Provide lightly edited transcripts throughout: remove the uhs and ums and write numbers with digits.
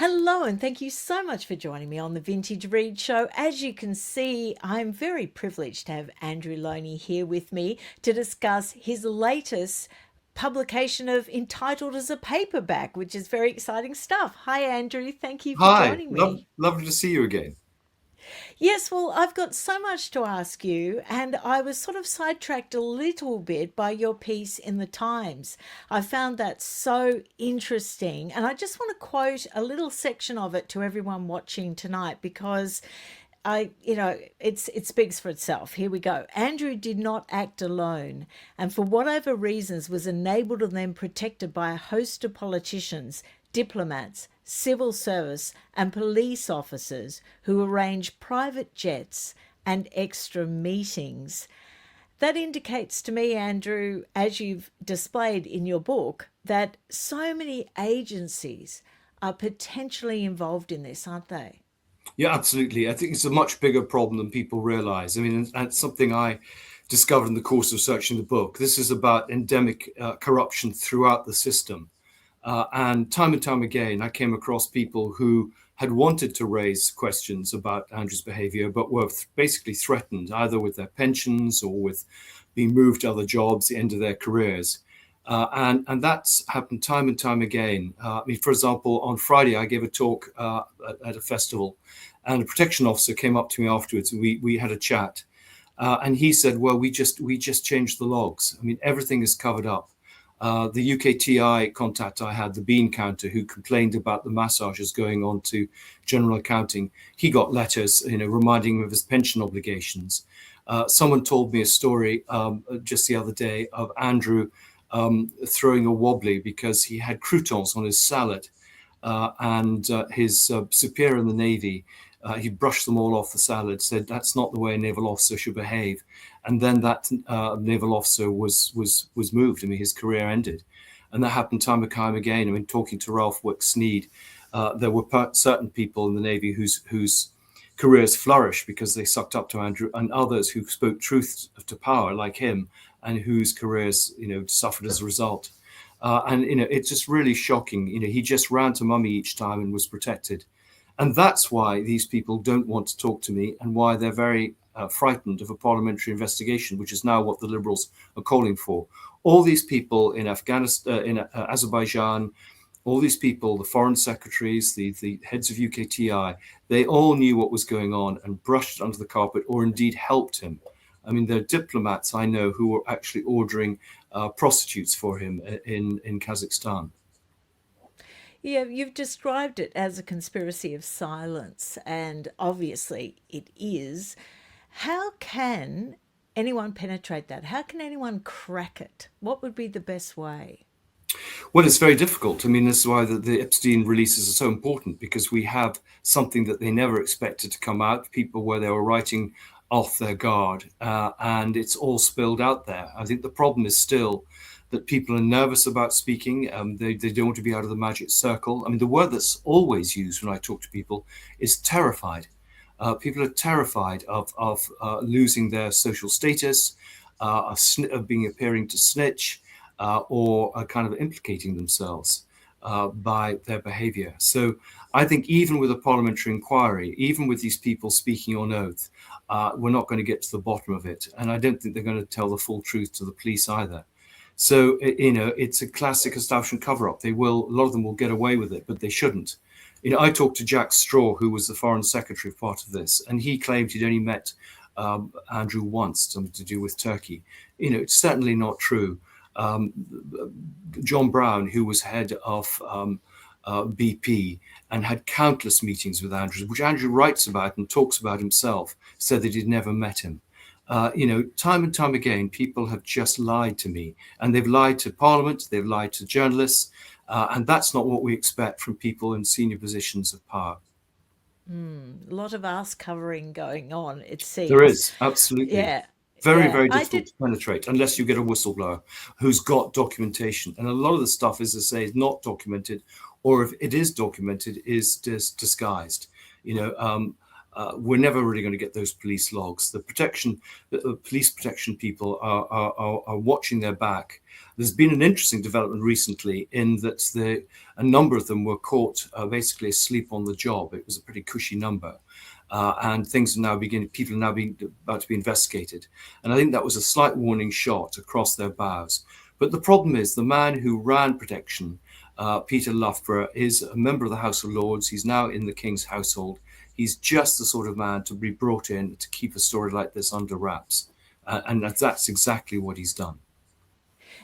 Hello, and thank you so much for joining me on the Vintage Read Show. As you can see, I'm very privileged to have Andrew Lownie here with me to discuss his latest publication of entitled as a paperback, which is very exciting stuff. Hi, Andrew. Thank you for Hi, joining me. lovely to see you again. Yes, well, I've got so much to ask you, and I was sort of sidetracked a little bit by your piece in the Times. I found that so interesting, and I just want to quote a little section of it to everyone watching tonight because it speaks for itself. Here we go. Andrew did not act alone, and for whatever reasons was enabled and then protected by a host of politicians, diplomats, civil service, and police officers who arrange private jets and extra meetings. That indicates to me, Andrew, as you've displayed in your book, that so many agencies are potentially involved in this, aren't they? Yeah, absolutely. I think it's a much bigger problem than people realize. I mean, and it's something I discovered in the course of searching the book. This is about endemic corruption throughout the system. And time again, I came across people who had wanted to raise questions about Andrew's behavior, but were basically threatened either with their pensions or with being moved to other jobs, the end of their careers. And that's happened time and time again. I mean, for example, on Friday, I gave a talk at a festival, and a protection officer came up to me afterwards, and we had a chat. And he said, "Well, we just changed the logs. I mean, everything is covered up." The UKTI contact I had, the bean counter, who complained about the massages going on to general accounting, he got letters, reminding him of his pension obligations. Someone told me a story just the other day of Andrew throwing a wobbly because he had croutons on his salad, and his superior in the Navy, he brushed them all off the salad, said that's not the way a naval officer should behave, and then that naval officer was moved. I mean, his career ended, and that happened time and time again. I mean, talking to Ralph Wick-Sneed, there were certain people in the Navy whose careers flourished because they sucked up to Andrew, and others who spoke truth to power, like him, and whose careers, suffered as a result. And it's just really shocking. He just ran to mummy each time and was protected, and that's why these people don't want to talk to me, and why they're very frightened of a parliamentary investigation, which is now what the Liberals are calling for. All these people in Afghanistan, in Azerbaijan, all these people, the foreign secretaries, the heads of UKTI, they all knew what was going on and brushed it under the carpet, or indeed helped him. I mean, there are diplomats I know who were actually ordering prostitutes for him in Kazakhstan. Yeah, you've described it as a conspiracy of silence, and obviously it is. How can anyone penetrate that? How can anyone crack it? What would be the best way? Well, it's very difficult. I mean, this is why the Epstein releases are so important, because we have something that they never expected to come out, people where they were writing off their guard, and it's all spilled out there. I think the problem is still that people are nervous about speaking. They don't want to be out of the magic circle. I mean, the word that's always used when I talk to people is terrified. People are terrified of losing their social status, of being appearing to snitch, or kind of implicating themselves by their behavior. So I think even with a parliamentary inquiry, even with these people speaking on oath, we're not going to get to the bottom of it. And I don't think they're going to tell the full truth to the police either. So, it's a classic establishment cover up. A lot of them will get away with it, but they shouldn't. I talked to Jack Straw, who was the foreign secretary part of this, and he claimed he'd only met Andrew once, something to do with Turkey. It's certainly not true. Um, John Brown, who was head of BP and had countless meetings with Andrew, which Andrew writes about and talks about himself, said that he'd never met him. Time and time again, people have just lied to me, and they've lied to Parliament, they've lied to journalists, and that's not what we expect from people in senior positions of power. A lot of ass covering going on, it There seems. is, absolutely. Yeah, Very, yeah. very I difficult did. to penetrate unless you get a whistleblower who's got documentation. And a lot of the stuff, as I say, is not documented, or if it is documented, is disguised. You know, um, we're never really going to get those police logs. The police protection people are watching their back. There's been an interesting development recently in that a number of them were caught basically asleep on the job. It was a pretty cushy number. And things are now beginning, people are now being about to be investigated. And I think that was a slight warning shot across their bows. But the problem is the man who ran protection, Peter Loughborough, is a member of the House of Lords. He's now in the King's household. He's just the sort of man to be brought in to keep a story like this under wraps. And that's exactly what he's done.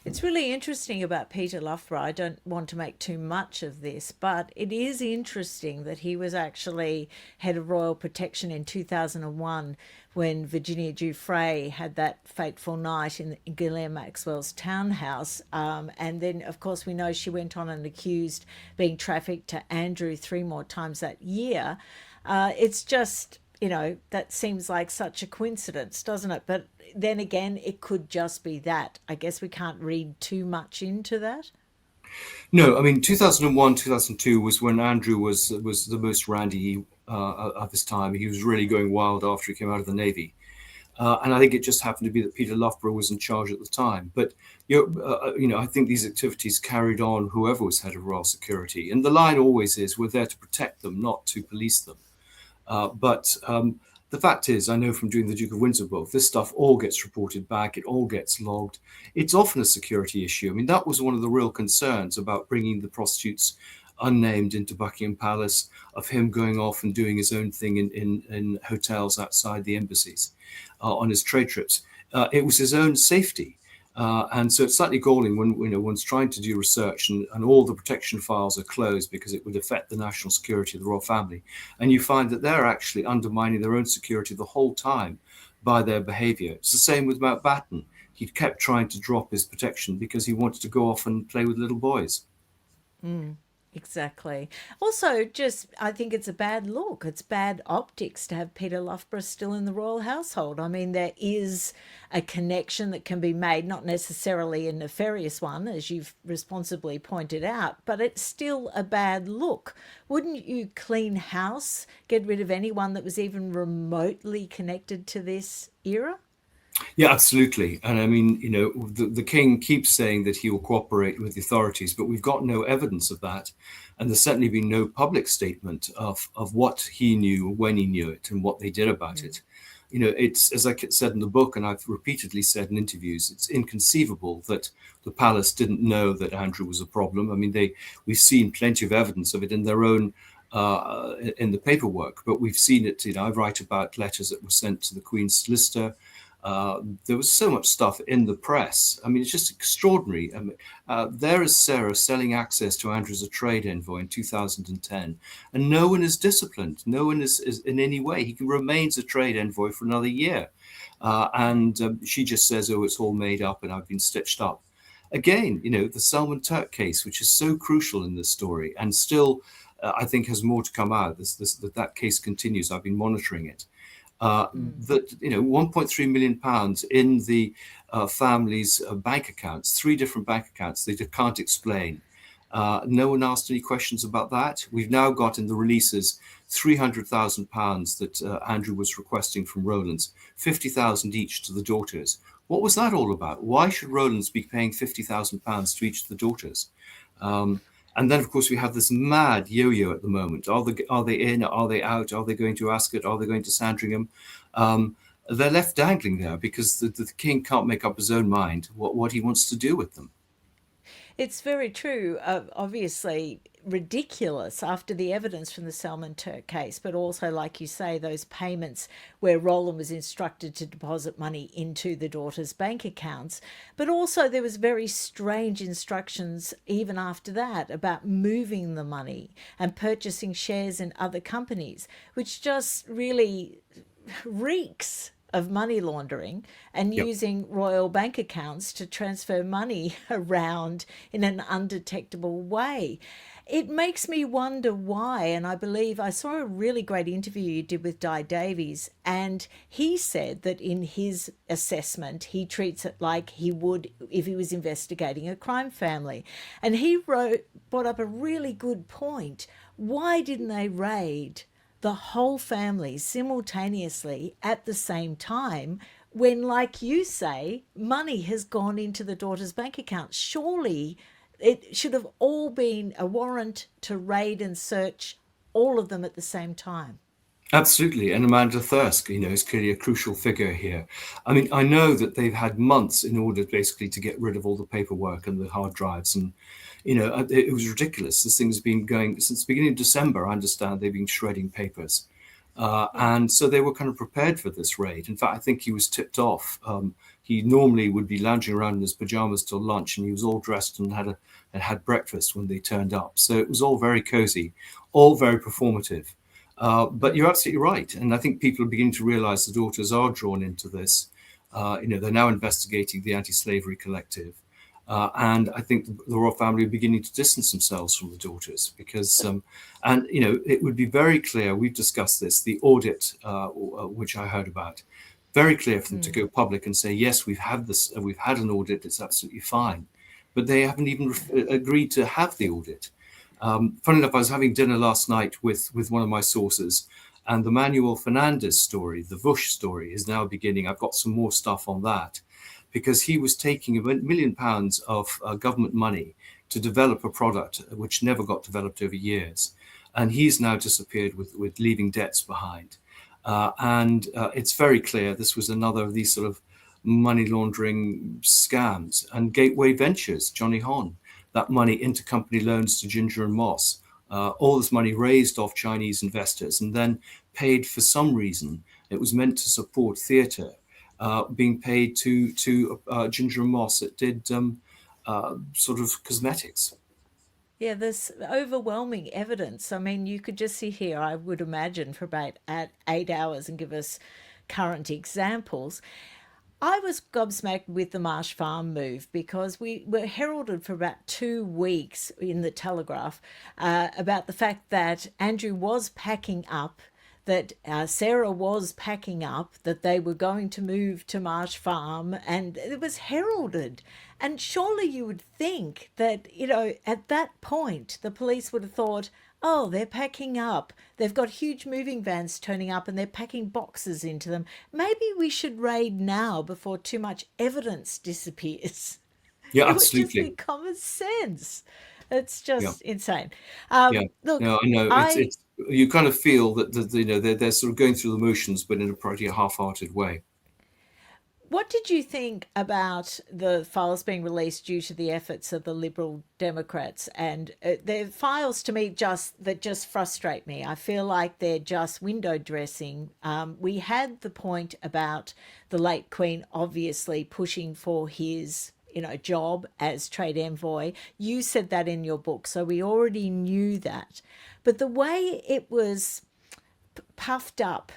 It's really interesting about Peter Loughborough. I don't want to make too much of this, but it is interesting that he was actually head of Royal Protection in 2001 when Virginia Giuffre had that fateful night in Ghislaine Maxwell's townhouse. And then, of course, we know she went on and accused being trafficked to Andrew 3 more times that year. It's just, that seems like such a coincidence, doesn't it? But then again, it could just be that. I guess we can't read too much into that. No, I mean 2001, 2002 was when Andrew was the most randy of his time. He was really going wild after he came out of the Navy. And I think it just happened to be that Peter Loughborough was in charge at the time. But I think these activities carried on whoever was head of Royal Security, and the line always is we're there to protect them, not to police them. But the fact is, I know from doing the Duke of Windsor book, this stuff all gets reported back, it all gets logged. It's often a security issue. I mean, that was one of the real concerns about bringing the prostitutes unnamed into Buckingham Palace, of him going off and doing his own thing in hotels outside the embassies on his trade trips. It was his own safety. And so it's slightly galling when one's trying to do research and all the protection files are closed because it would affect the national security of the royal family. And you find that they're actually undermining their own security the whole time by their behavior. It's the same with Mountbatten. He kept trying to drop his protection because he wanted to go off and play with little boys. Exactly. Also, just I think it's a bad look. It's bad optics to have Peter Loughborough still in the royal household. I mean, there is a connection that can be made, not necessarily a nefarious one, as you've responsibly pointed out, but it's still a bad look. Wouldn't you clean house, get rid of anyone that was even remotely connected to this era? Yeah, absolutely. And I mean, the king keeps saying that he will cooperate with the authorities, but we've got no evidence of that. And there's certainly been no public statement of what he knew, when he knew it, and what they did about it. It's, as I said in the book, and I've repeatedly said in interviews, it's inconceivable that the palace didn't know that Andrew was a problem. I mean, we've seen plenty of evidence of it in their own in the paperwork, but we've seen it. I write about letters that were sent to the Queen's solicitor. There was so much stuff in the press. I mean, it's just extraordinary. I mean, there is Sarah selling access to Andrew as a trade envoy in 2010, and no one is disciplined. No one is in any way. He remains a trade envoy for another year. And she just says, oh, it's all made up and I've been stitched up. Again, the Salman Turk case, which is so crucial in this story, and still, I think, has more to come out. That case continues. I've been monitoring it. That 1.3 million pounds in the family's bank accounts, 3 different bank accounts they can't explain. No one asked any questions about that. We've now got in the releases £300,000 that Andrew was requesting from Rowlands, 50,000 each to the daughters. What was that all about? Why should Rowlands be paying £50,000 to each of the daughters? And then, of course, we have this mad yo-yo at the moment. Are they in? Are they out? Are they going to Ascot? Are they going to Sandringham? They're left dangling there because the king can't make up his own mind what he wants to do with them. It's very true. Obviously, ridiculous after the evidence from the Salman Turk case, but also, like you say, those payments where Roland was instructed to deposit money into the daughter's bank accounts. But also, there was very strange instructions even after that about moving the money and purchasing shares in other companies, which just really reeks of money laundering and Yep. using royal bank accounts to transfer money around in an undetectable way. It makes me wonder why, and I believe I saw a really great interview you did with Di Davies, and he said that in his assessment, he treats it like he would if he was investigating a crime family. And he brought up a really good point. Why didn't they raid the whole family simultaneously at the same time when, like you say, money has gone into the daughter's bank account. Surely it should have all been a warrant to raid and search all of them at the same time. Absolutely. And Amanda Thirsk, is clearly a crucial figure here. I mean, I know that they've had months in order basically to get rid of all the paperwork and the hard drives. And, it was ridiculous. This thing's been going since the beginning of December. I understand they've been shredding papers. Yeah. And so they were kind of prepared for this raid. In fact, I think he was tipped off. He normally would be lounging around in his pajamas till lunch, and he was all dressed and had breakfast when they turned up. So it was all very cozy, all very performative. But you're absolutely right, and I think people are beginning to realise the daughters are drawn into this. They're now investigating the anti-slavery collective, and I think the royal family are beginning to distance themselves from the daughters because, and it would be very clear. We've discussed this, the audit, which I heard about, very clear for them to go public and say, yes, we've had this, we've had an audit, it's absolutely fine, but they haven't even agreed to have the audit. Funny enough, I was having dinner last night with one of my sources, and the Manuel Fernandez story, the Vush story, is now beginning. I've got some more stuff on that because he was taking £1 million of government money to develop a product which never got developed over years. And he's now disappeared with leaving debts behind. And it's very clear this was another of these sort of money laundering scams. And Gateway Ventures, Johnny Hon, that money, intercompany loans to Ginger and Moss, all this money raised off Chinese investors and then paid for some reason. It was meant to support theatre, being paid to Ginger and Moss that did sort of cosmetics. Yeah, there's overwhelming evidence. I mean, you could just sit here, I would imagine, for about 8 hours and give us current examples. I was gobsmacked with the Marsh Farm move because we were heralded for about 2 weeks in the Telegraph about the fact that Andrew was packing up, that Sarah was packing up, that they were going to move to Marsh Farm, and it was heralded. And surely you would think that, at that point, the police would have thought, oh, they're packing up. They've got huge moving vans turning up and they're packing boxes into them. Maybe we should raid now before too much evidence disappears. Yeah, It would just be absolutely. common sense. It's Yeah, just insane. yeah. Look, No, I know. I It's you kind of feel that they're sort of going through the motions, but in a pretty half-hearted way. What did you think about the files being released due to the efforts of the Liberal Democrats? And they're files to me just frustrate me. I feel like they're just window dressing. We had the point about the late Queen obviously pushing for his job as trade envoy. You said that in your book, so we already knew that. But the way it was puffed up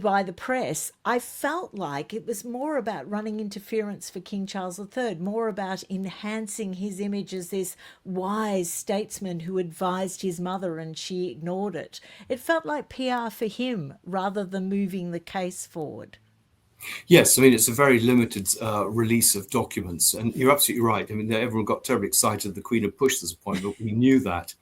by the press, I felt like it was more about running interference for King Charles III, more about enhancing his image as this wise statesman who advised his mother and she ignored it. It felt like PR for him rather than moving the case forward. Yes, I mean it's a very limited release of documents, and you're absolutely right. I mean, everyone got terribly excited. The Queen had pushed this appointment. We knew that,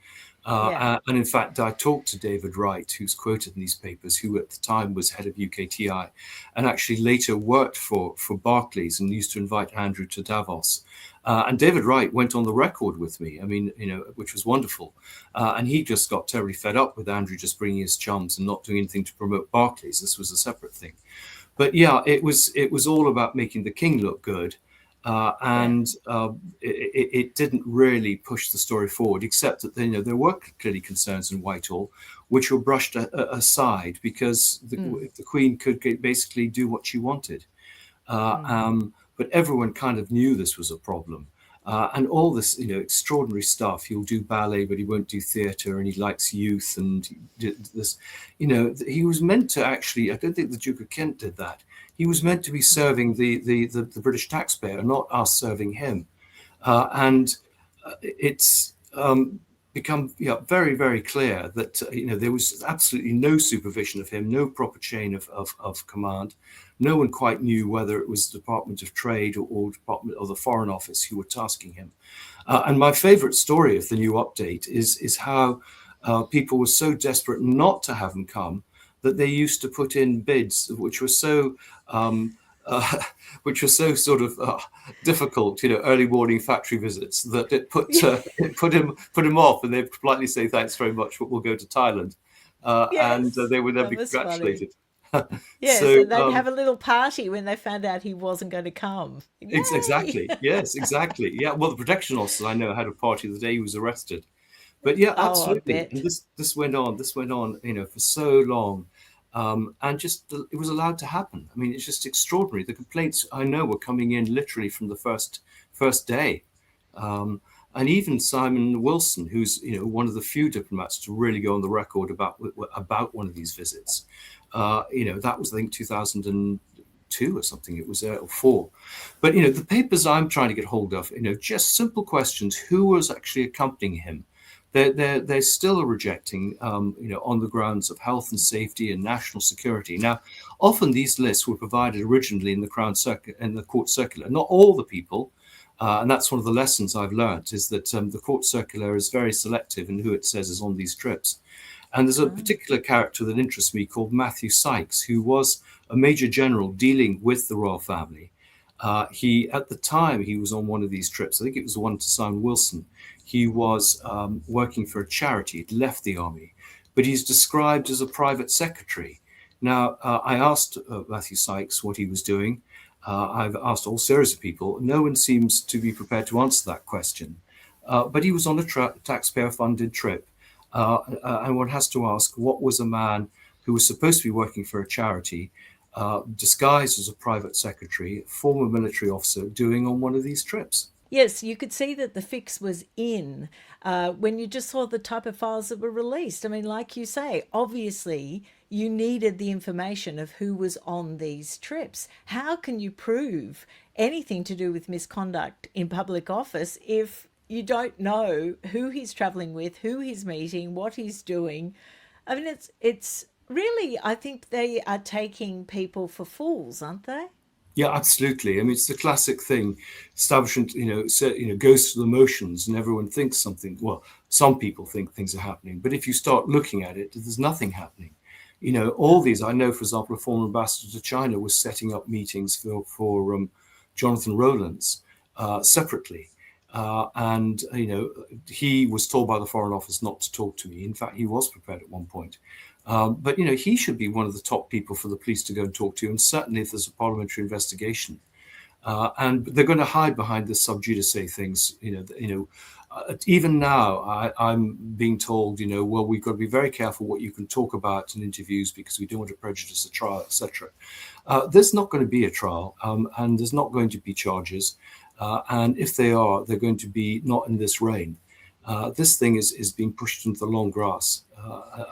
Yeah. and in fact, I talked to David Wright, who's quoted in these papers, who at the time was head of UKTI, and actually later worked for Barclays and used to invite Andrew to Davos. And David Wright went on the record with me. I mean, which was wonderful. And he just got terribly fed up with Andrew just bringing his chums and not doing anything to promote Barclays. This was a separate thing. But yeah, it was all about making the king look good, Yeah. and it didn't really push the story forward, except that there were clearly concerns in Whitehall, which were brushed aside because the Queen could basically do what she wanted. But everyone kind of knew this was a problem. And all this, extraordinary stuff. He'll do ballet, but he won't do theatre, and he likes youth. And this, he was meant to actually. I don't think the Duke of Kent did that. He was meant to be serving the British taxpayer, not us serving him. And it's become very, very clear that there was absolutely no supervision of him, no proper chain of command. No one quite knew whether it was the Department of Trade or Department or the Foreign Office who were tasking him. And my favourite story of the new update is how people were so desperate not to have him come that they used to put in bids um, uh, which were so sort of difficult, early morning factory visits, that Yeah. it put him off, and they'd politely say thanks very much, but we'll go to Thailand, and Yes. they would then That be was funny. congratulated. Yes, So and they'd have a little party when they found out he wasn't going to come. it's Yay! exactly, yes, exactly, yeah. Well, the protection officers I know had a party the day he was arrested. But yeah, Oh, I absolutely. And bet. this went on, for so long, and just it was allowed to happen. I mean, it's just extraordinary. The complaints I know were coming in literally from the first day, um, and even Simon Wilson, who's one of the few diplomats to really go on the record about one of these visits. That was, I think, 2002 or something. It was or four. But the papers I'm trying to get hold of, just simple questions: who was actually accompanying him? They still are rejecting, on the grounds of health and safety and national security. Now, often these lists were provided originally in the court circular. Not all the people, and that's one of the lessons I've learned, is that the court circular is very selective in who it says is on these trips. And there's a Oh, particular character that interests me called Matthew Sykes, who was a major general dealing with the royal family. At the time he was on one of these trips, I think it was one to Simon Wilson. He was working for a charity. He'd left the army, but he's described as a private secretary. Now, I asked Matthew Sykes what he was doing. I've asked all series of people. No one seems to be prepared to answer that question. But he was on a taxpayer-funded trip, and one has to ask, what was a man who was supposed to be working for a charity, disguised as a private secretary, former military officer, doing on one of these trips? yes, you could see that the fix was in when you just saw the type of files that were released. I mean, like you say, obviously you needed the information of who was on these trips. How can you prove anything to do with misconduct in public office if you don't know who he's traveling with, who he's meeting, what he's doing? I mean, it's really, I think they are taking people for fools, aren't they? Yeah, absolutely. I mean, it's the classic thing. Establishment, goes through the motions, and everyone thinks something. Well, some people think things are happening, but if you start looking at it, there's nothing happening. All these. I know, for example, a former ambassador to China was setting up meetings for Jonathan Rowlands separately, and he was told by the Foreign Office not to talk to me. In fact, he was prepared at one point. But he should be one of the top people for the police to go and talk to, and certainly if there's a parliamentary investigation. And they're going to hide behind the sub judice things. Even now, I'm being told, well, we've got to be very careful what you can talk about in interviews because we don't want to prejudice a trial, etc. There's not going to be a trial, and there's not going to be charges. And if they are, they're going to be not in this reign. This thing is being pushed into the long grass.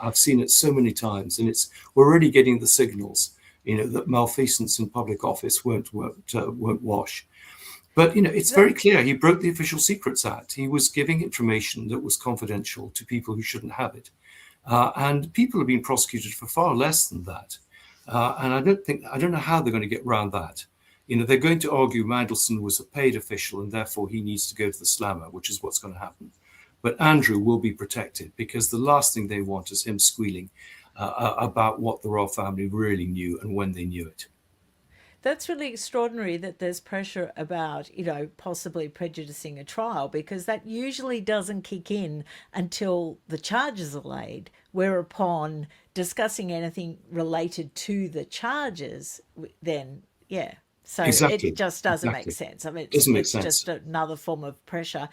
I've seen it so many times, and we're already getting the signals, that malfeasance in public office won't wash. But it's very That, clear he broke the Official Secrets Act. He was giving information that was confidential to people who shouldn't have it, and people have been prosecuted for far less than that. And I don't know how they're going to get around that. They're going to argue Mandelson was a paid official and therefore he needs to go to the slammer, which is what's going to happen. But Andrew will be protected because the last thing they want is him squealing about what the royal family really knew and when they knew it. that's really extraordinary that there's pressure about, possibly prejudicing a trial because that usually doesn't kick in until the charges are laid, whereupon discussing anything related to the charges, then, yeah. So it Exactly. just doesn't make Exactly. sense. I mean, Doesn't make it's just sense. another form of pressure.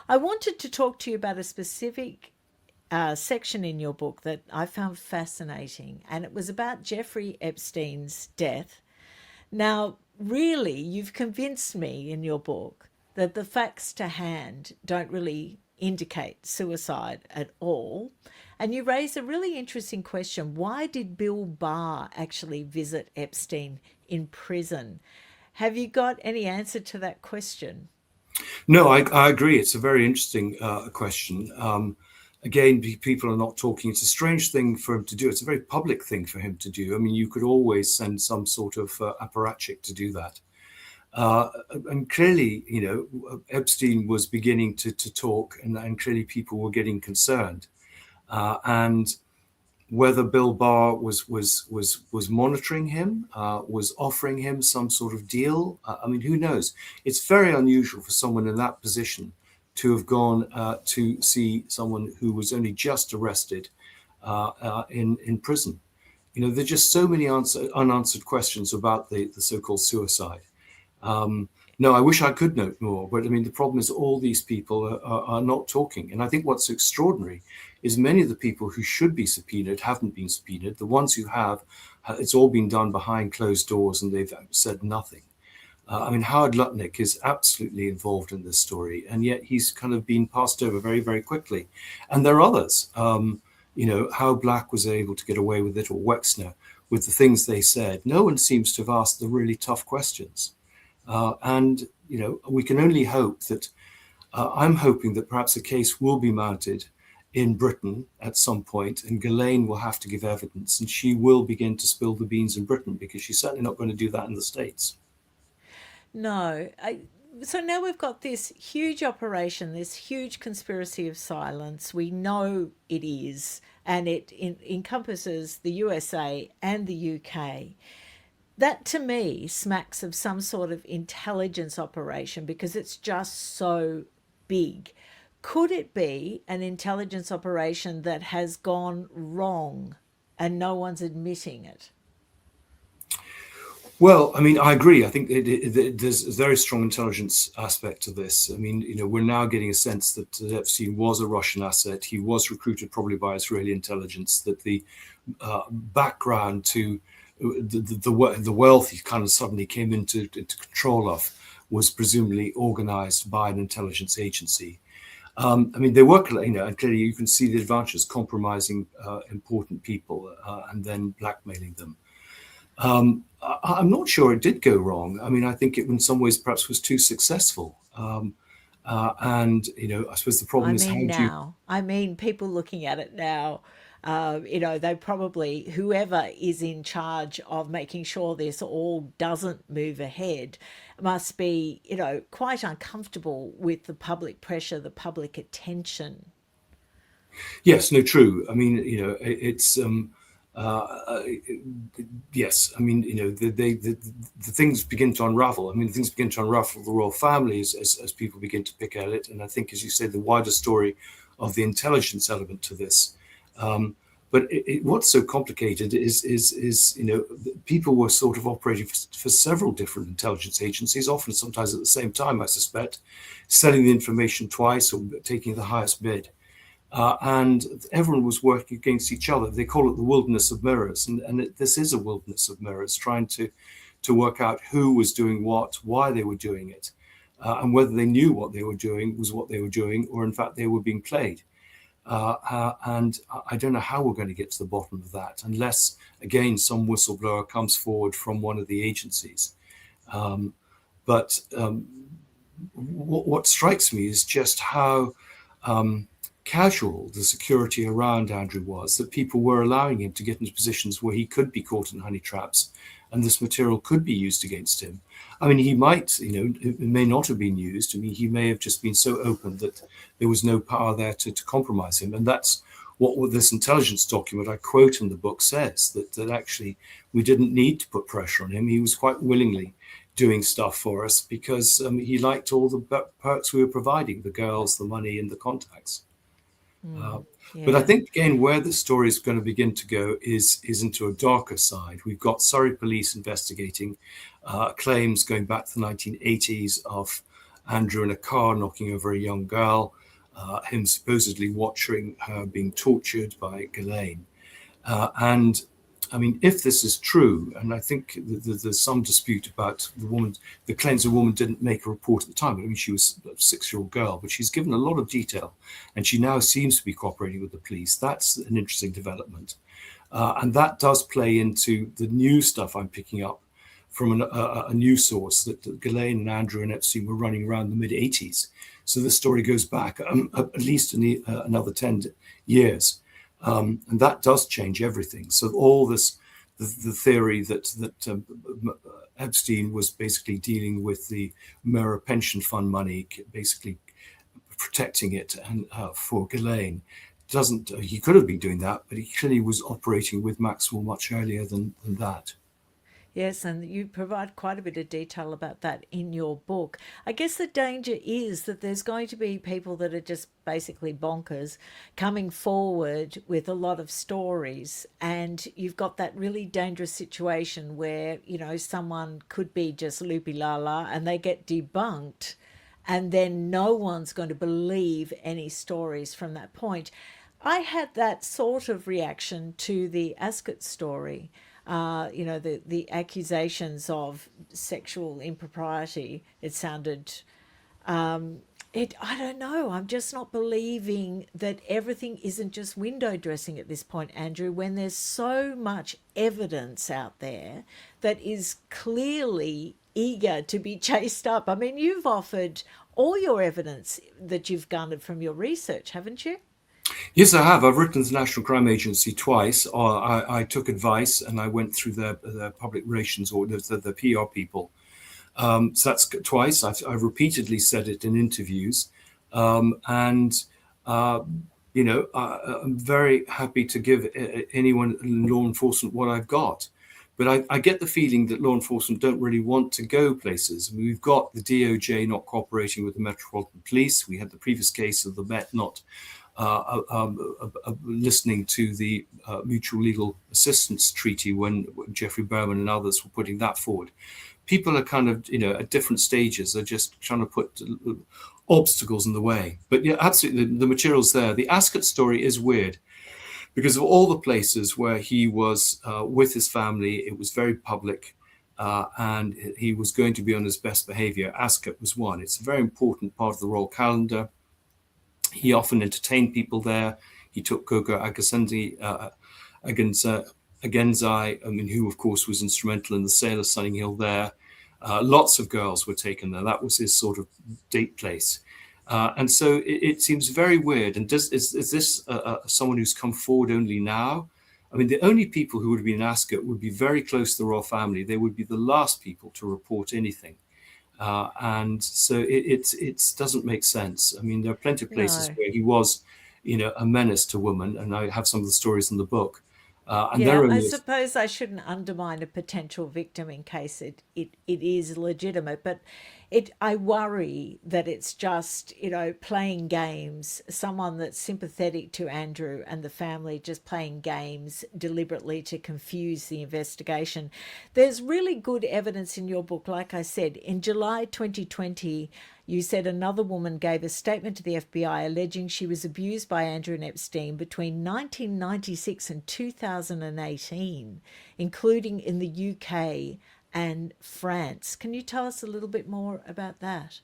I wanted to talk to you about a specific section in your book that I found fascinating, and it was about Jeffrey Epstein's death. Now, really, you've convinced me in your book that the facts to hand don't really indicate suicide at all. And you raise a really interesting question. Why did Bill Barr actually visit Epstein in prison? Have you got any answer to that question? No, I agree. It's a very interesting question. Again, people are not talking. It's a strange thing for him to do. It's a very public thing for him to do. I mean, you could always send some sort of apparatchik to do that. And clearly, Epstein was beginning to talk, and clearly people were getting concerned. and whether Bill Barr was monitoring him, was offering him some sort of deal. I mean, who knows? It's very unusual for someone in that position to have gone to see someone who was only just arrested in prison. You know, there are just so many unanswered questions about the so-called suicide. Um, no, I wish I could know more, but I mean, the problem is all these people are not talking. And I think what's extraordinary is many of the people who should be subpoenaed haven't been subpoenaed. The ones who have, it's all been done behind closed doors and they've said nothing. I mean, Howard Lutnick is absolutely involved in this story, and yet he's kind of been passed over very, very quickly. And there are others. You know, how Black was able to get away with it, or Wexner, with the things they said. No one seems to have asked the really tough questions. And, you know, we can only hope that I'm hoping that perhaps a case will be mounted in Britain at some point, and Ghislaine will have to give evidence, and she will begin to spill the beans in Britain because she's certainly not going to do that in the States. No. So now we've got this huge operation, this huge conspiracy of silence. We know it is, and encompasses the USA and the UK. That to me smacks of some sort of intelligence operation because it's just so big. Could it be an intelligence operation that has gone wrong and no one's admitting it? Well, I mean, I agree. I think there's a very strong intelligence aspect to this. I mean, you know, we're now getting a sense that Epstein was a Russian asset. He was recruited probably by Israeli intelligence. That the background to the wealth he kind of suddenly came into control of was presumably organized by an intelligence agency. I mean, they work, you know, and clearly you can see the advantages compromising important people and then blackmailing them. I'm not sure it did go wrong. I mean, I think it, in some ways, perhaps was too successful. And you know, I suppose the problem I is how mean, do you? now. I mean, people looking at it now, they probably, whoever is in charge of making sure this all doesn't move ahead, must be, quite uncomfortable with the public pressure, the public attention. Yes, no, true. I mean, you know, it's uh, yes. I mean, you know, the things begin to unravel. I mean, things begin to unravel the royal family as people begin to pick at it. And I think, as you say, the wider story of the intelligence element to this. Um, but what's so complicated is you know, people were sort of operating for several different intelligence agencies, often sometimes at the same time, I suspect, selling the information twice or taking the highest bid. And everyone was working against each other. They call it the wilderness of mirrors, this is a wilderness of mirrors, trying to work out who was doing what, why they were doing it, and whether they knew what they were doing was what they were doing, or in fact they were being played. And I don't know how we're going to get to the bottom of that, unless again some whistleblower comes forward from one of the agencies. Um, but what strikes me is just how um, casual the security around Andrew was, that people were allowing him to get into positions where he could be caught in honey traps and this material could be used against him. I mean, he might, you know, it may not have been used. I mean, he may have just been so open that there was no power there to compromise him. And that's what this intelligence document I quote in the book says, that actually we didn't need to put pressure on him. He was quite willingly doing stuff for us because he liked all the perks we were providing, the girls, the money, and the contacts. Uh, Mm, but I yeah. think again, where the story is going to begin to go is into a darker side. We've got Surrey police investigating claims going back to the 1980s of Andrew in a car knocking over a young girl, him supposedly watching her being tortured by Ghislaine. And I mean, if this is true, and I think there's some dispute about the woman, the claims the woman didn't make a report at the time. I mean, she was a 6-year-old girl, but she's given a lot of detail, and she now seems to be cooperating with the police. That's an interesting development, and that does play into the new stuff I'm picking up from a news source that Ghislaine and Andrew and Epstein were running around the mid 80s. So this story goes back at least another 10 years. And that does change everything. So all this, the theory that Epstein was basically dealing with the mirror pension fund money, basically protecting it and for Ghislaine, doesn't. He could have been doing that, but he clearly was operating with Maxwell much earlier than that. Yes, and you provide quite a bit of detail about that in your book. I guess the danger is that there's going to be people that are just basically bonkers coming forward with a lot of stories, and you've got that really dangerous situation where, someone could be just loopy la la and they get debunked, and then no one's going to believe any stories from that point. I had that sort of reaction to the Ascot story. The accusations of sexual impropriety. It sounded, I don't know. I'm just not believing that everything isn't just window dressing at this point, Andrew, when there's so much evidence out there that is clearly eager to be chased up. I mean, you've offered all your evidence that you've garnered from your research, haven't you? Yes, I have. I've written to the National Crime Agency twice. I took advice and I went through their public relations or the PR people. So that's twice. I've repeatedly said it in interviews. And, uh, I'm very happy to give anyone in law enforcement what I've got. But I get the feeling that law enforcement don't really want to go places. I mean, we've got the DOJ not cooperating with the Metropolitan Police. We had the previous case of the Met not listening to the Mutual Legal Assistance Treaty when Jeffrey Berman and others were putting that forward. People are kind of, at different stages, are just trying to put obstacles in the way. But yeah, absolutely, the material's there. The Ascot story is weird because of all the places where he was with his family. It was very public. And he was going to be on his best behavior. Ascot was one. It's a very important part of the royal calendar. He often entertained people there. He took Gogo Agenzai, who of course was instrumental in the sale of Sunninghill there. Lots of girls were taken there. That was his sort of date place. And so it seems very weird. And is this someone who's come forward only now? I mean, the only people who would be in Ascot would be very close to the royal family. They would be the last people to report anything. And so it doesn't make sense. I mean, there are plenty of places No. where he was, a menace to women, and I have some of the stories in the book. And Yeah, they're I only, suppose I shouldn't undermine a potential victim in case it is legitimate, but I worry that it's just, playing games, someone that's sympathetic to Andrew and the family just playing games deliberately to confuse the investigation. There's really good evidence in your book, like I said. In July 2020, you said another woman gave a statement to the FBI alleging she was abused by Andrew and Epstein between 1996 and 2018, including in the UK and France. Can you tell us a little bit more about that?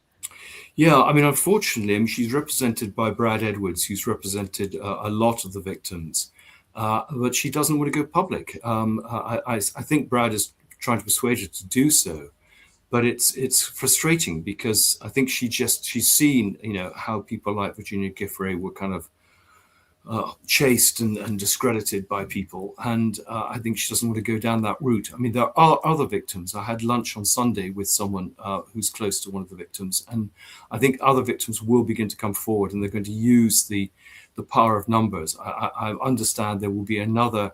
yeah, I mean, unfortunately, I mean, she's represented by Brad Edwards, who's represented a lot of the victims, but she doesn't want to go public. I think Brad is trying to persuade her to do so. But it's frustrating because I think she's seen how people like Virginia Giffray were kind of chased and discredited by people, and I think she doesn't want to go down that route. I mean, there are other victims. I had lunch on Sunday with someone who's close to one of the victims, and I think other victims will begin to come forward, and they're going to use the power of numbers. I understand there will be another.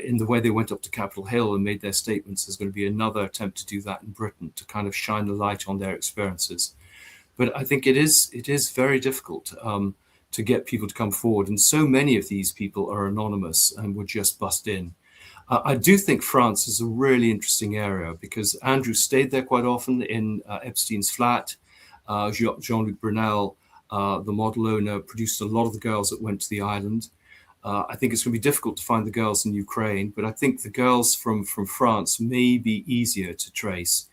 In the way they went up to Capitol Hill and made their statements, there's going to be another attempt to do that in Britain to kind of shine the light on their experiences. But I think it is very difficult to get people to come forward, and so many of these people are anonymous and would just bust in. I do think France is a really interesting area because Andrew stayed there quite often in Epstein's flat. Jean-Luc Brunel, the model owner, produced a lot of the girls that went to the island. I think it's going to be difficult to find the girls in Ukraine, but I think the girls from France may be easier to trace.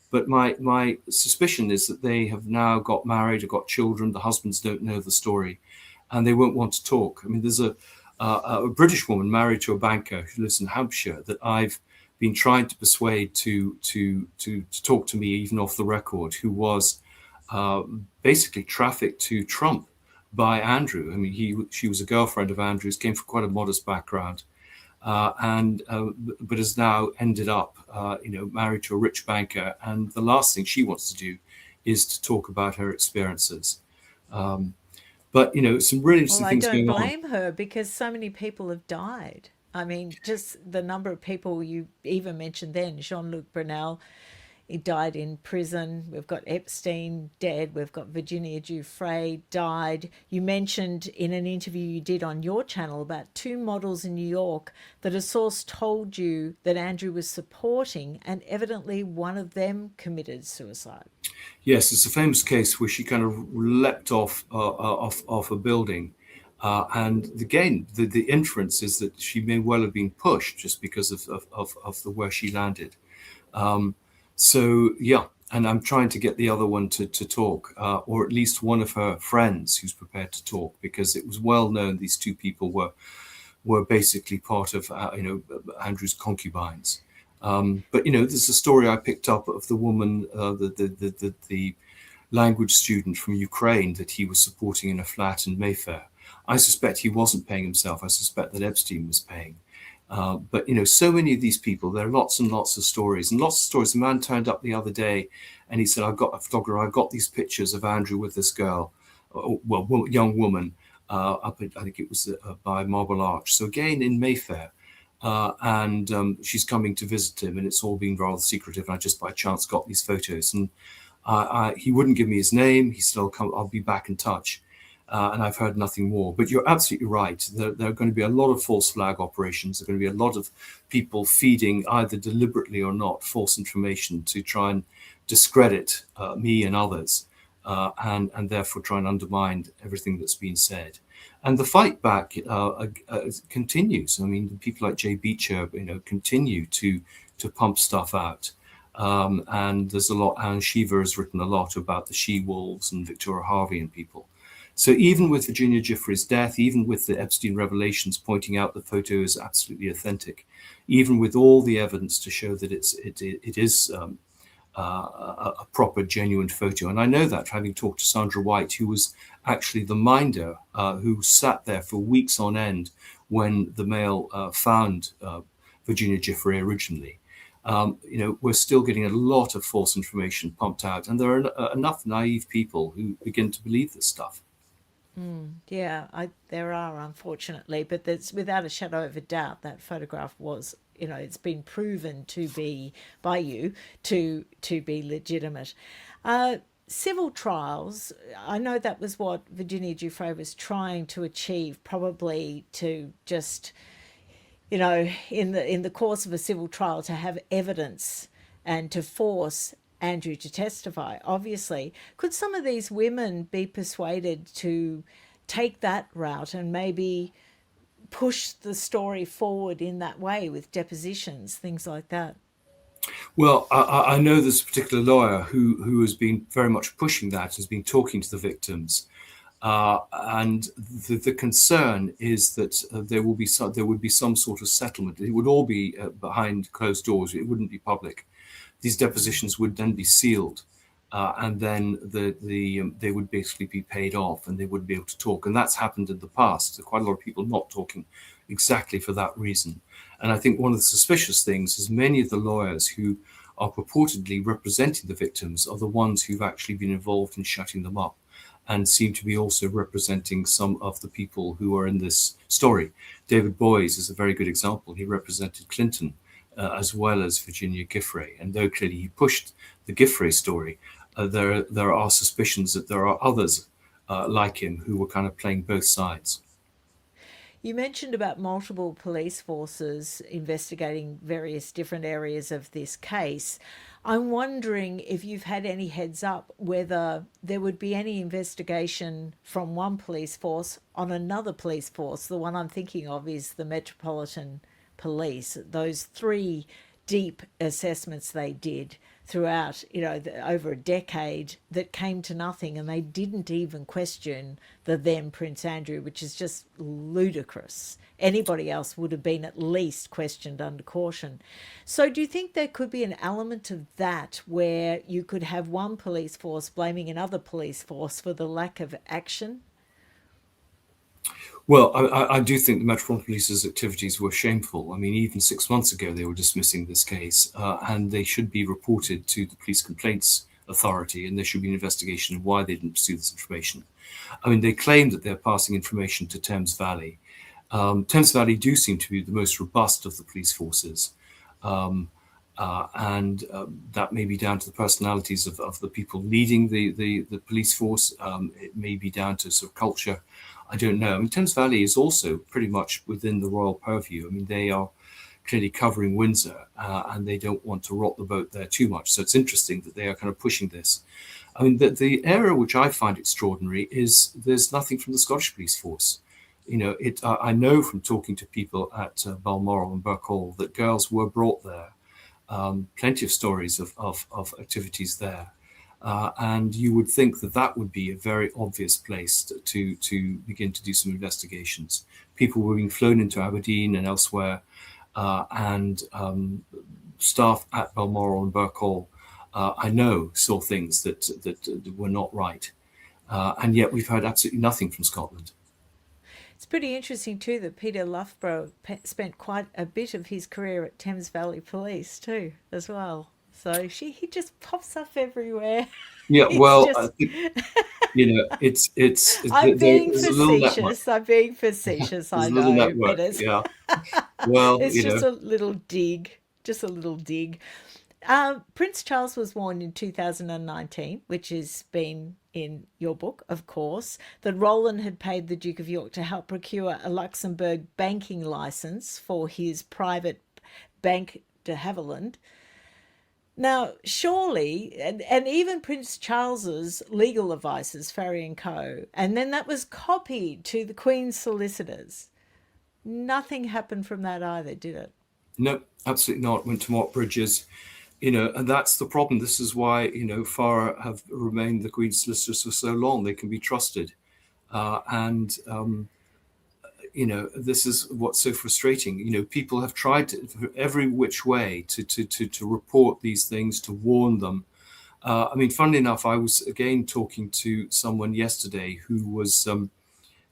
But my suspicion is that they have now got married or got children. The husbands don't know the story, and they won't want to talk. I mean, there's a British woman married to a banker who lives in Hampshire that I've been trying to persuade to talk to me even off the record, who was basically trafficked to Trump by Andrew. I mean, she was a girlfriend of Andrew's, came from quite a modest background, and but has now ended up, married to a rich banker. And the last thing she wants to do is to talk about her experiences. Um, But some really Well, interesting I things don't going on. blame her because so many people have died. I mean, just the number of people you even mentioned then, Jean-Luc Brunel, he died in prison. We've got Epstein dead. We've got Virginia Giuffre died. You mentioned in an interview you did on your channel about two models in New York that a source told you that Andrew was supporting, and evidently one of them committed suicide. Yes, it's a famous case where she kind of leapt off a building. And again, the inference is that she may well have been pushed just because of the where she landed. Um, so yeah, and I'm trying to get the other one to talk, or at least one of her friends who's prepared to talk, because it was well known these two people were basically part of Andrew's concubines. But there's a story I picked up of the woman, the language student from Ukraine that he was supporting in a flat in Mayfair. I suspect he wasn't paying himself. I suspect that Epstein was paying. But so many of these people, there are lots and lots of stories and lots of stories. A man turned up the other day, and he said, "I've got a photographer. I've got these pictures of Andrew with this girl, young woman, up at, I think it was by Marble Arch." So again in Mayfair, and she's coming to visit him, and it's all been rather secretive. And I just by chance got these photos, and he wouldn't give me his name. He said, I'll be back in touch." And I've heard nothing more. But you're absolutely right. There are going to be a lot of false flag operations. There are going to be a lot of people feeding, either deliberately or not, false information to try and discredit me and others, and therefore try and undermine everything that's been said. And the fight back continues. I mean, people like Jay Beecher, continue to pump stuff out. And there's a lot. Alan Shiver has written a lot about the she-wolves and Victoria Harvey and people. So even with Virginia Giuffre's death, even with the Epstein revelations pointing out the photo is absolutely authentic, even with all the evidence to show that it is a proper, genuine photo, and I know that having talked to Sandra White, who was actually the minder who sat there for weeks on end when the Mail found Virginia Giuffre originally. We're still getting a lot of false information pumped out, and there are enough naive people who begin to believe this stuff. Yeah, there are, unfortunately, but there's without a shadow of a doubt that photograph was, it's been proven to be by you to be legitimate. Civil trials, I know that was what Virginia Giuffre was trying to achieve, probably to just, in the course of a civil trial, to have evidence and to force Andrew to testify. Obviously, could some of these women be persuaded to take that route and maybe push the story forward in that way with depositions, things like that? Well, I know there's a particular lawyer who has been very much pushing that, has been talking to the victims, and the concern is that there would be some sort of settlement. It would all be behind closed doors. It wouldn't be public. These depositions would then be sealed, and then they would basically be paid off, and they wouldn't be able to talk. And that's happened in the past. There are quite a lot of people not talking exactly for that reason. And I think one of the suspicious things is many of the lawyers who are purportedly representing the victims are the ones who've actually been involved in shutting them up, and seem to be also representing some of the people who are in this story. David Boies is a very good example. He represented Clinton as well as Virginia Giuffre. And though clearly he pushed the Giuffre story, there are suspicions that there are others like him who were kind of playing both sides. You mentioned about multiple police forces investigating various different areas of this case. I'm wondering if you've had any heads up whether there would be any investigation from one police force on another police force. The one I'm thinking of is the Metropolitan Police. Those three deep assessments they did throughout, over a decade that came to nothing, and they didn't even question the then Prince Andrew, which is just ludicrous. Anybody else would have been at least questioned under caution. So do you think there could be an element of that where you could have one police force blaming another police force for the lack of action? Well, I do think the Metropolitan Police's activities were shameful. I mean, even 6 months ago, they were dismissing this case, and they should be reported to the Police Complaints authority, and there should be an investigation of why they didn't pursue this information. I mean, they claim that they're passing information to Thames Valley. Thames Valley do seem to be the most robust of the police forces. Um, and that may be down to the personalities of the people leading the police force. It may be down to sort of culture. I don't know. I mean, Thames Valley is also pretty much within the royal purview. I mean, they are clearly covering Windsor, and they don't want to rock the boat there too much. So it's interesting that they are kind of pushing this. I mean, the area which I find extraordinary is there's nothing from the Scottish police force. You know, I know from talking to people at Balmoral and Birkhall that girls were brought there. Plenty of stories of activities there. And you would think that that would be a very obvious place to begin to do some investigations. People were being flown into Aberdeen and elsewhere, and staff at Balmoral and Birkhall, I know, saw things that were not right. And yet we've heard absolutely nothing from Scotland. It's pretty interesting too that Peter Loughborough spent quite a bit of his career at Thames Valley Police too, as well. So he just pops up everywhere. Yeah, It's well, I just think, you know, I'm being there's a little network. facetious. I'm being facetious, There's I a little know, but network. Yeah. Well, it's you just know, a little dig. Just a little dig. Prince Charles was born in 2019, which has been in your book, of course, that Roland had paid the Duke of York to help procure a Luxembourg banking license for his private bank de Havilland. Now, surely, and even Prince Charles's legal advisors, Farry and Co., and then that was copied to the Queen's solicitors. Nothing happened from that either, did it? no, absolutely not. Went to Mott Bridges, you know, and that's the problem. This is why, you know, Farr have remained the Queen's solicitors for so long. They can be trusted. And you know, this is what's so frustrating. You know, people have tried every which way to report these things, to warn them. I mean, funnily enough, I was again talking to someone yesterday who was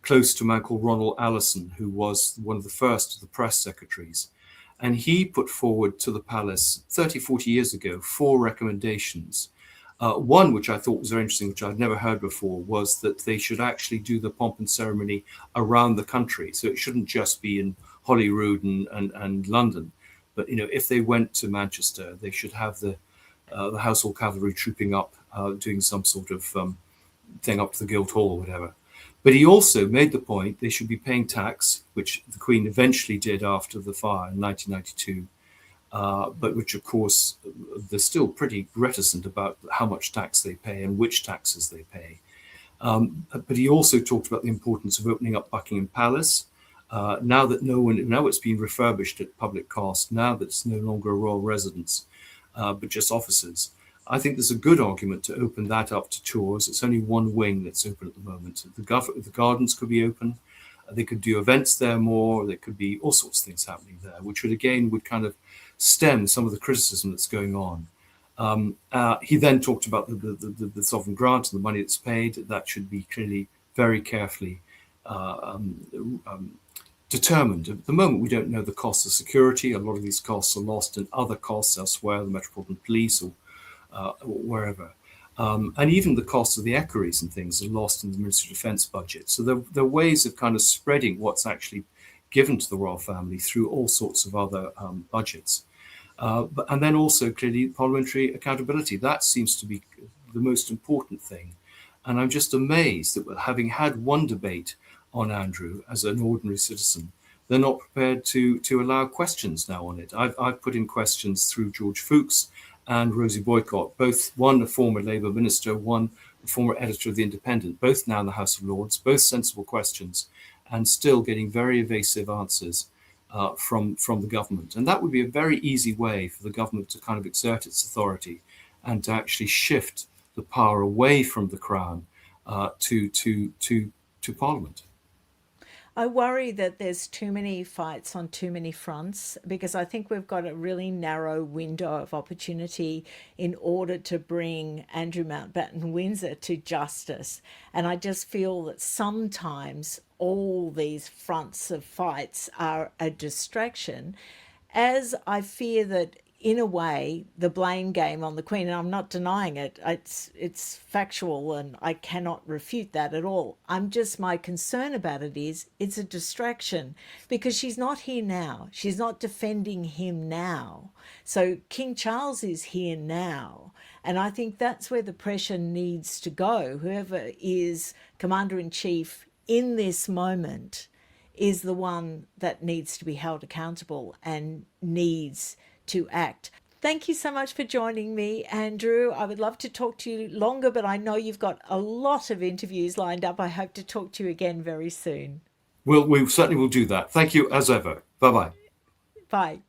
close to a man called Ronald Allison, who was one of the first of the press secretaries. And he put forward to the palace 30, 40 years ago 4 recommendations. One, which I thought was very interesting, which I'd never heard before, was that they should actually do the pomp and ceremony around the country. So it shouldn't just be in Holyrood and London. But, you know, if they went to Manchester, they should have the Household Cavalry trooping up, doing some sort of thing up to the Guildhall or whatever. But he also made the point they should be paying tax, which the Queen eventually did after the fire in 1992, but which, of course, they're still pretty reticent about how much tax they pay and which taxes they pay. But he also talked about the importance of opening up Buckingham Palace. Now it's been refurbished at public cost, now that it's no longer a royal residence, but just offices. I think there's a good argument to open that up to tours. It's only one wing that's open at the moment. The gardens could be open. They could do events there more. There could be all sorts of things happening there, which would kind of stem some of the criticism that's going on. He then talked about the sovereign grant and the money that's paid. That should be clearly very carefully determined. At the moment, we don't know the cost of security. A lot of these costs are lost in other costs elsewhere, the Metropolitan Police or wherever. And even the cost of the equerries and things are lost in the Ministry of Defence budget. So there are ways of kind of spreading what's actually given to the royal family through all sorts of other budgets. And then also clearly parliamentary accountability. That seems to be the most important thing. And I'm just amazed that having had one debate on Andrew as an ordinary citizen, they're not prepared to allow questions now on it. I've put in questions through George Fuchs and Rosie Boycott, both one a former Labour minister, one a former editor of The Independent, both now in the House of Lords, both sensible questions, and still getting very evasive answers from the government. And that would be a very easy way for the government to kind of exert its authority and to actually shift the power away from the Crown to Parliament. I worry that there's too many fights on too many fronts because I think we've got a really narrow window of opportunity in order to bring Andrew Mountbatten Windsor to justice. And I just feel that sometimes all these fronts of fights are a distraction, as I fear that in a way, the blame game on the Queen, and I'm not denying it. It's factual, and I cannot refute that at all. I'm just my concern about it is it's a distraction because she's not here now. She's not defending him now. So King Charles is here now, and I think that's where the pressure needs to go. Whoever is commander in chief in this moment is the one that needs to be held accountable and needs to act. Thank you so much for joining me, Andrew. I would love to talk to you longer, but I know you've got a lot of interviews lined up. I hope to talk to you again very soon. We certainly will do that. Thank you as ever. Bye bye. Bye.